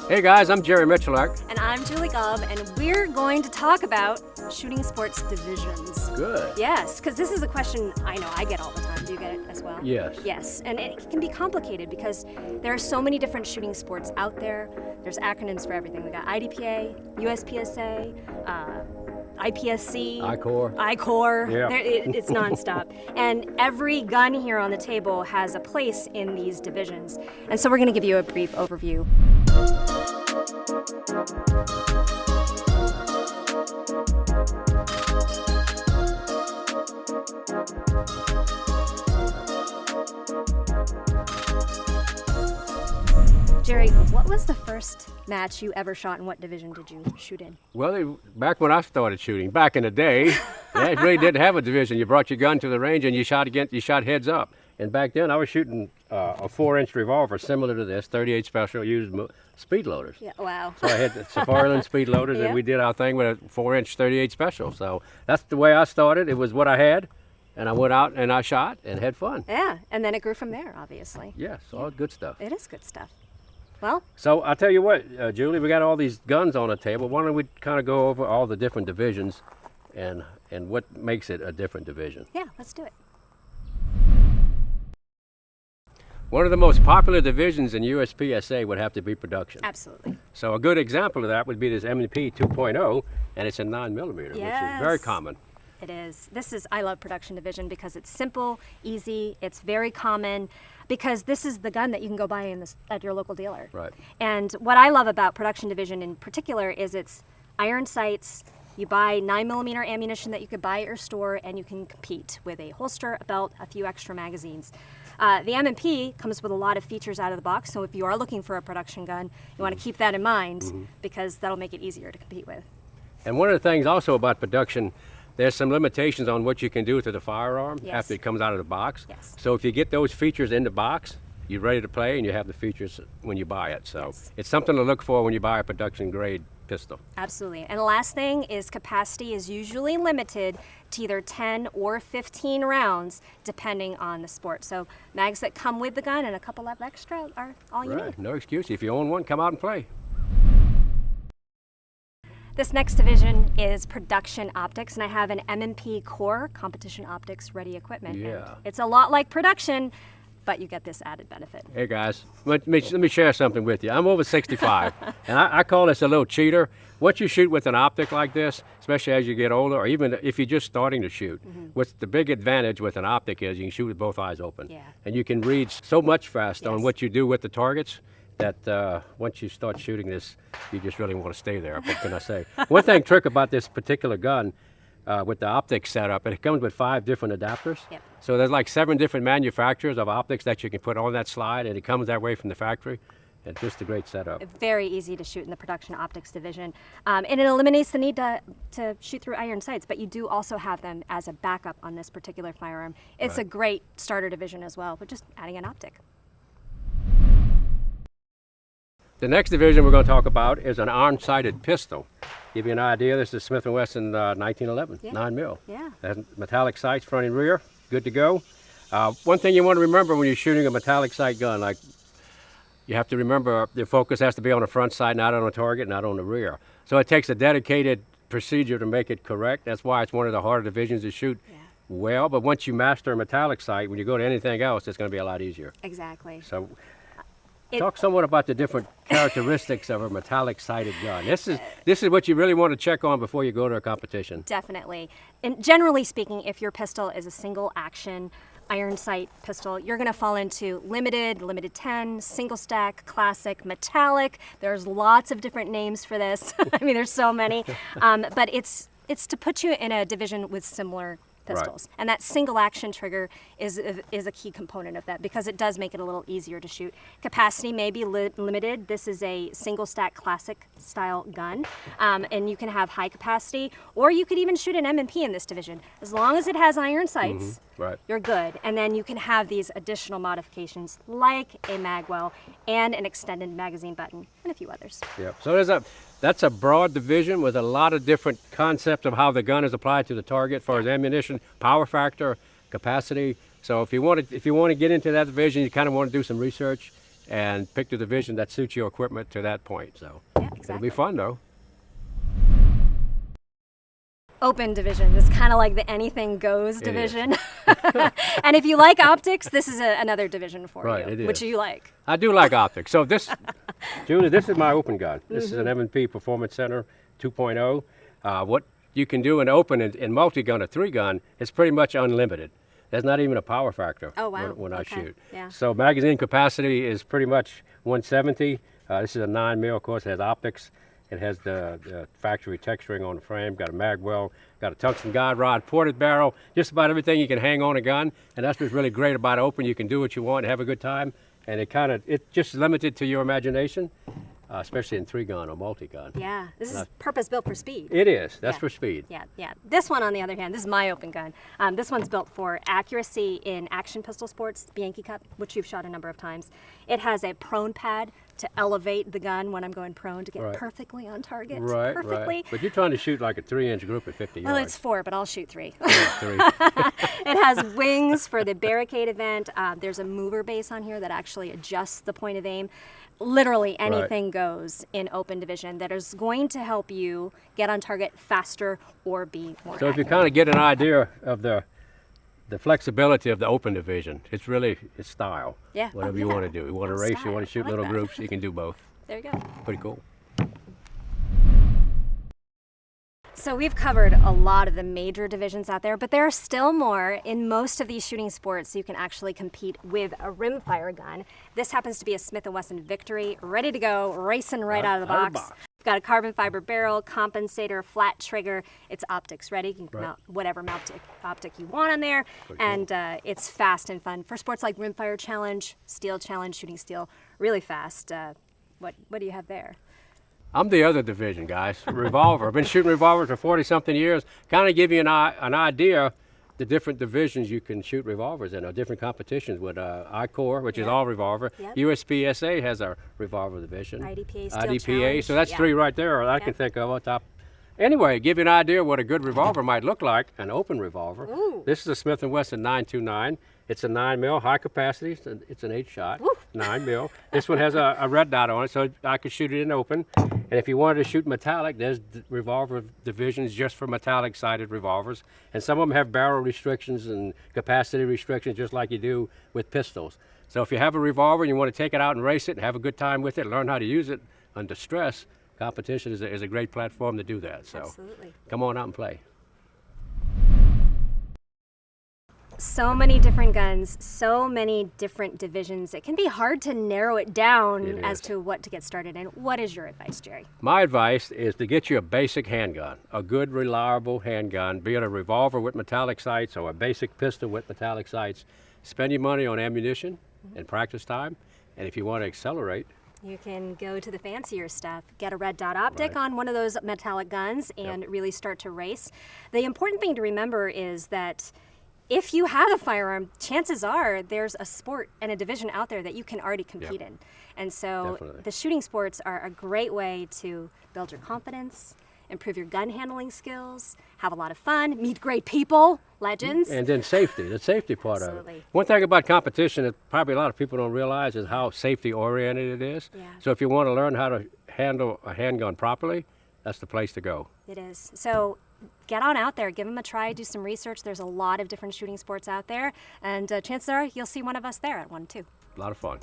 Hey guys, I'm Jerry Miculek. And I'm Julie Golob, and we're going to talk about shooting sports divisions. Good. Yes, because this is a question I know I get all the time. Do you get it as well? Yes. Yes, and it can be complicated because there are so many different shooting sports out there. There's acronyms for everything. We got IDPA, USPSA, IPSC, I-Corps. Yeah. It's nonstop. And every gun here on the table has a place in these divisions. And so we're going to give you a brief overview. Jerry, what was the first match you ever shot, and what division did you shoot in? Well, back when I started shooting, back in the day, they really didn't have a division. You brought your gun to the range and you shot heads up. And back then I was shooting a 4-inch revolver similar to this, 38 Special, used speed loaders. Yeah, wow. So I had the Firearm speed loaders, and we did our thing with a 4-inch 38 Special. So that's the way I started. It was what I had, and I went out and I shot and had fun. Yeah, and then it grew from there, obviously. Yes, all good stuff. It is good stuff. Well, so I'll tell you what, Julie, we got all these guns on the table. Why don't we kind of go over all the different divisions and what makes it a different division? Yeah, let's do it. One of the most popular divisions in USPSA would have to be production. Absolutely. So a good example of that would be this M&P 2.0, and it's a 9mm, which is very common. It is. I love production division because it's simple, easy, it's very common, because this is the gun that you can go buy at your local dealer. Right. And what I love about production division in particular is it's iron sights. You buy 9mm ammunition that you could buy at your store, and you can compete with a holster, a belt, a few extra magazines. The M&P comes with a lot of features out of the box, so if you are looking for a production gun, you want to keep that in mind because that'll make it easier to compete with. And one of the things also about production, there's some limitations on what you can do to the firearm after it comes out of the box. Yes. So if you get those features in the box, you're ready to play and you have the features when you buy it. So it's something to look for when you buy a production grade pistol. Absolutely. And the last thing is capacity is usually limited to either 10 or 15 rounds depending on the sport. So mags that come with the gun and a couple of extra are all you need. No excuse. If you own one, come out and play. This next division is production optics, and I have an M&P Core competition optics ready equipment. Yeah. And it's a lot like production, but you get this added benefit. Hey guys, let me share something with you. I'm over 65, and I call this a little cheater. Once you shoot with an optic like this, especially as you get older, or even if you're just starting to shoot, what's the big advantage with an optic is you can shoot with both eyes open. Yeah. And you can read so much faster on what you do with the targets that once you start shooting this, you just really want to stay there. What can I say? One trick about this particular gun, with the optics setup, and it comes with 5 different adapters. Yep. So there's like 7 different manufacturers of optics that you can put on that slide, and it comes that way from the factory. It's just a great setup. Very easy to shoot in the production optics division. And it eliminates the need to shoot through iron sights, but you do also have them as a backup on this particular firearm. It's a great starter division as well, but just adding an optic. The next division we're going to talk about is an arm-sighted pistol. Give you an idea, this is Smith & Wesson 1911, 9mm. Yeah. It has metallic sights front and rear, good to go. One thing you want to remember when you're shooting a metallic sight gun, like you have to remember the focus has to be on the front side, not on the target, not on the rear. So it takes a dedicated procedure to make it correct. That's why it's one of the harder divisions to shoot well, but once you master a metallic sight, when you go to anything else, it's going to be a lot easier. Exactly. So talk somewhat about the different characteristics of a metallic sighted gun. This is what you really want to check on before you go to a competition. Definitely. And generally speaking, if your pistol is a single action iron sight pistol, you're going to fall into limited 10, single stack, classic, metallic. There's lots of different names for this. I mean, there's so many. But it's to put you in a division with similar pistols. And that single action trigger is a key component of that because it does make it a little easier to shoot. Capacity may be limited. This is a single stack classic style gun, and you can have high capacity, or you could even shoot an M&P in this division. As long as it has iron sights, you're good. And then you can have these additional modifications like a mag well and an extended magazine button and a few others. Yep. So that's a broad division with a lot of different concepts of how the gun is applied to the target, as far as ammunition, power factor, capacity. So if you want to get into that division, you kind of want to do some research and pick the division that suits your equipment to that point. So Yeah, it'll exactly. be fun though. Open division is kind of like the anything goes It division. And if you like optics, this is another division for Right, you. it is. Which you like? I do like optics. So this, Julie, this is my open gun. This is an M&P Performance Center 2.0. What you can do in open and multi-gun or 3-gun is pretty much unlimited. There's not even a power factor Oh, wow. when I Okay. shoot. Yeah. So magazine capacity is pretty much 170. This is a 9mm, of course. It has optics. It has the factory texturing on the frame, got a mag well, got a tungsten guide rod, ported barrel, just about everything you can hang on a gun. And that's what's really great about open. You can do what you want, have a good time. And it's just limited to your imagination, especially in 3-gun or multi-gun. Yeah, this is purpose built for speed. It is. That's Yeah. for speed. Yeah, yeah. This one, on the other hand, this is my open gun. This one's built for accuracy in action pistol sports, the Yankee Cup, which you've shot a number of times. It has a prone pad to elevate the gun when I'm going prone to get Right. perfectly on target. Right, perfectly. right. But you're trying to shoot like a 3-inch group at 50 Well, yards. it's 4, but I'll shoot 3. Three. It has wings for the barricade event. There's a mover base on here that actually adjusts the point of aim. Literally anything goes in open division that is going to help you get on target faster or be more So if you accurate. kind of get an idea of the flexibility of the open division, it's style. Yeah. Whatever Oh, you yeah. want to do. You want to Oh, race, you style. want to shoot I like little that. groups, you can do both. There you go. Pretty cool. So we've covered a lot of the major divisions out there, but there are still more. In most of these shooting sports, you can actually compete with a rimfire gun. This happens to be a Smith & Wesson Victory, ready to go, racing right out of the box. We've got a carbon fiber barrel, compensator, flat trigger. It's optics ready. You can mount whatever optic you want on there, and it's fast and fun for sports like rimfire challenge, steel challenge, shooting steel, really fast. What do you have there? I'm the other division, guys. Revolver. I've been shooting revolvers for 40-something years. Kind of give you an idea the different divisions you can shoot revolvers in, or different competitions with I-Corps, which is all revolver. Yep. USPSA has a revolver division. IDPA, steel IDPA. challenge. So that's Yeah. 3 right there that I can think of on top. Anyway, give you an idea what a good revolver might look like, an open revolver. Ooh. This is a Smith & Wesson 929. It's a 9mm, high capacity. It's an 8-shot, 9mm. This one has a red dot on it, so I could shoot it in open. And if you wanted to shoot metallic, there's revolver divisions just for metallic-sided revolvers. And some of them have barrel restrictions and capacity restrictions, just like you do with pistols. So if you have a revolver and you want to take it out and race it and have a good time with it, learn how to use it under stress, competition is a great platform to do that. So Absolutely. come on out and play. So many different guns, so many different divisions. It can be hard to narrow it down It as is. to what to get started in. What is your advice, Jerry? My advice is to get you a basic handgun, a good, reliable handgun, be it a revolver with metallic sights or a basic pistol with metallic sights. Spend your money on ammunition and practice time, and if you want to accelerate, You can go to the fancier stuff, get a red dot optic on one of those metallic guns and really start to race. The important thing to remember is that if you have a firearm, chances are there's a sport and a division out there that you can already compete in. And so Definitely. the shooting sports are a great way to build your confidence, improve your gun handling skills, have a lot of fun, meet great people, legends. and then safety, the safety part of it. Absolutely. One thing about competition that probably a lot of people don't realize is how safety oriented it is. Yeah. So if you want to learn how to handle a handgun properly, that's the place to go. It is. So get on out there, give them a try, do some research. There's a lot of different shooting sports out there, and chances are you'll see one of us there at one too. A lot of fun.